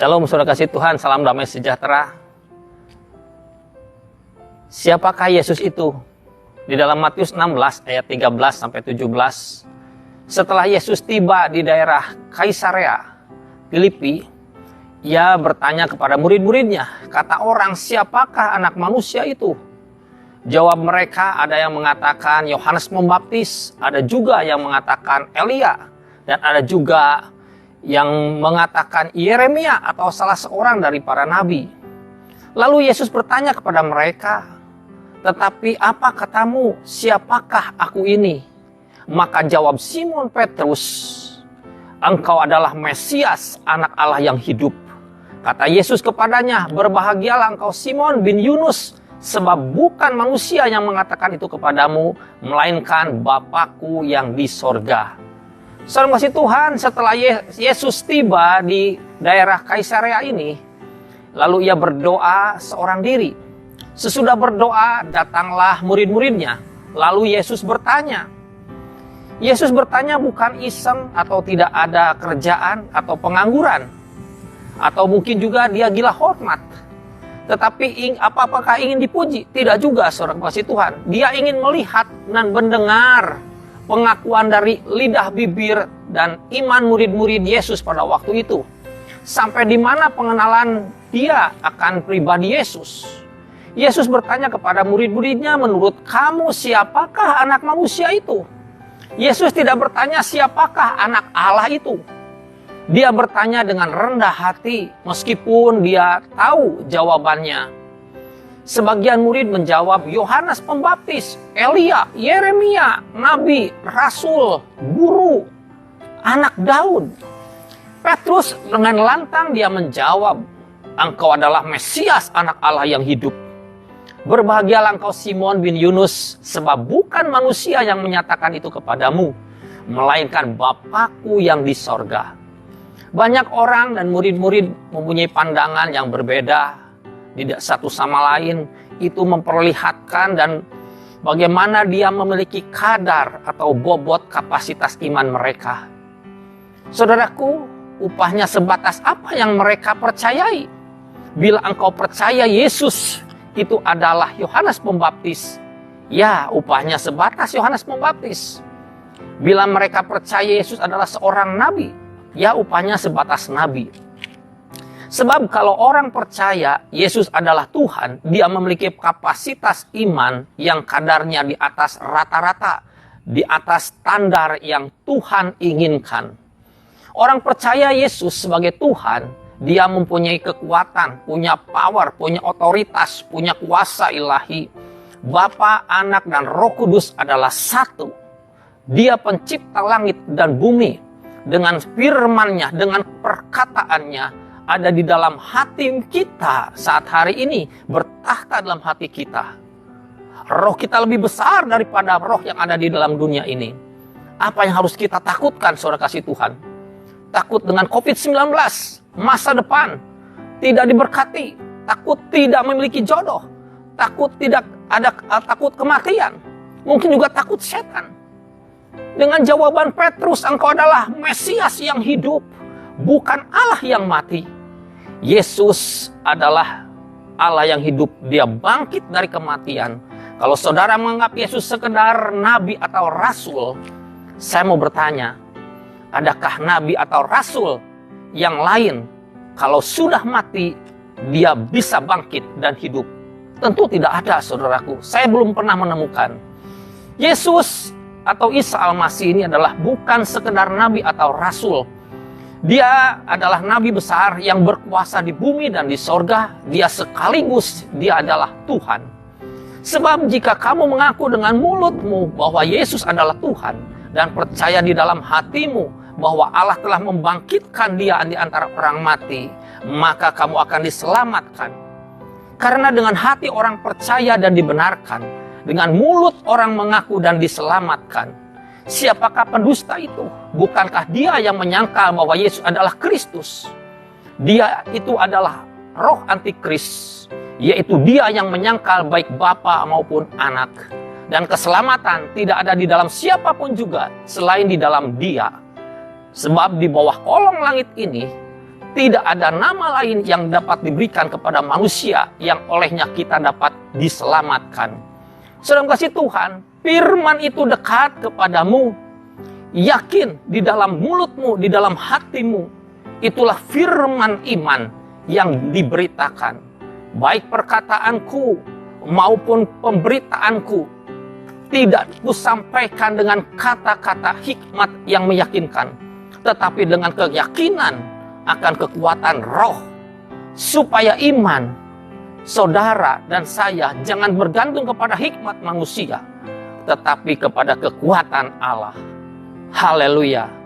Shalom saudara kasih Tuhan, salam damai sejahtera. Siapakah Yesus itu? Di dalam Matius 16 ayat 13 sampai 17, setelah Yesus tiba di daerah Kaisarea Filipi, ia bertanya kepada murid-muridnya, kata orang, siapakah anak manusia itu? Jawab mereka, ada yang mengatakan Yohanes Pembaptis, ada juga yang mengatakan Elia, dan ada juga yang mengatakan Yeremia atau salah seorang dari para nabi. Lalu Yesus bertanya kepada mereka, tetapi apa katamu, siapakah aku ini? Maka jawab Simon Petrus, engkau adalah Mesias, anak Allah yang hidup. Kata Yesus kepadanya, berbahagialah engkau Simon bin Yunus, sebab bukan manusia yang mengatakan itu kepadamu, melainkan Bapa-Ku yang di sorga. Saudara kasih Tuhan, setelah Yesus tiba di daerah Kaisarea ini, lalu ia berdoa seorang diri. Sesudah berdoa, datanglah murid-muridnya. Lalu Yesus bertanya. Yesus bertanya bukan iseng atau tidak ada kerjaan atau pengangguran. Atau mungkin juga dia gila hormat. Tetapi apakah ingin dipuji? Tidak juga, saudara kasih Tuhan. Dia ingin melihat dan mendengar pengakuan dari lidah bibir dan iman murid-murid Yesus pada waktu itu. Sampai di mana pengenalan dia akan pribadi Yesus. Yesus bertanya kepada murid-muridnya, menurut kamu siapakah anak manusia itu? Yesus tidak bertanya siapakah anak Allah itu. Dia bertanya dengan rendah hati meskipun dia tahu jawabannya. Sebagian murid menjawab Yohanes Pembaptis, Elia, Yeremia, Nabi, Rasul, Guru, anak Daud. Petrus dengan lantang dia menjawab, engkau adalah Mesias, anak Allah yang hidup. Berbahagialah engkau Simon bin Yunus, sebab bukan manusia yang menyatakan itu kepadamu, melainkan Bapa-Ku yang di sorga. Banyak orang dan murid-murid mempunyai pandangan yang berbeda, tidak satu sama lain. Itu memperlihatkan dan bagaimana dia memiliki kadar atau bobot kapasitas iman mereka. Saudaraku, upahnya sebatas apa yang mereka percayai. Bila engkau percaya Yesus itu adalah Yohanes Pembaptis, ya upahnya sebatas Yohanes Pembaptis. Bila mereka percaya Yesus adalah seorang nabi, ya upahnya sebatas nabi. Sebab kalau orang percaya Yesus adalah Tuhan, dia memiliki kapasitas iman yang kadarnya di atas rata-rata, di atas standar yang Tuhan inginkan. Orang percaya Yesus sebagai Tuhan, dia mempunyai kekuatan, punya power, punya otoritas, punya kuasa ilahi. Bapa, Anak, dan Roh Kudus adalah satu. Dia pencipta langit dan bumi. Dengan firman-Nya, dengan perkataannya, ada di dalam hati kita saat hari ini, bertahta dalam hati kita. Roh kita lebih besar daripada roh yang ada di dalam dunia ini. Apa yang harus kita takutkan, saudara kasih Tuhan? Takut dengan COVID-19, masa depan, tidak diberkati, takut tidak memiliki jodoh, takut takut kematian, mungkin juga takut setan. Dengan jawaban Petrus, engkau adalah Mesias yang hidup, bukan Allah yang mati. Yesus adalah Allah yang hidup. Dia bangkit dari kematian. Kalau saudara menganggap Yesus sekedar nabi atau rasul, saya mau bertanya, adakah nabi atau rasul yang lain kalau sudah mati dia bisa bangkit dan hidup? Tentu tidak ada, saudaraku. Saya belum pernah menemukan. Yesus atau Isa Al-Masih ini adalah bukan sekedar nabi atau rasul. Dia adalah nabi besar yang berkuasa di bumi dan di sorga. Dia sekaligus, dia adalah Tuhan. Sebab jika kamu mengaku dengan mulutmu bahwa Yesus adalah Tuhan, dan percaya di dalam hatimu bahwa Allah telah membangkitkan dia di antara orang mati, maka kamu akan diselamatkan. Karena dengan hati orang percaya dan dibenarkan, dengan mulut orang mengaku dan diselamatkan. Siapakah pendusta itu? Bukankah dia yang menyangkal bahwa Yesus adalah Kristus? Dia itu adalah roh antikris, yaitu dia yang menyangkal baik Bapa maupun Anak. Dan keselamatan tidak ada di dalam siapapun juga selain di dalam dia. Sebab di bawah kolong langit ini Tidak ada nama lain yang dapat diberikan kepada manusia yang olehnya kita dapat diselamatkan. Saudara kasih Tuhan, firman itu dekat kepadamu. Yakin di dalam mulutmu, di dalam hatimu. Itulah firman iman yang diberitakan. Baik perkataanku maupun pemberitaanku tidak kusampaikan dengan kata-kata hikmat yang meyakinkan, tetapi dengan keyakinan akan kekuatan roh, supaya iman saudara dan saya jangan bergantung kepada hikmat manusia, tetapi kepada kekuatan Allah. Haleluya.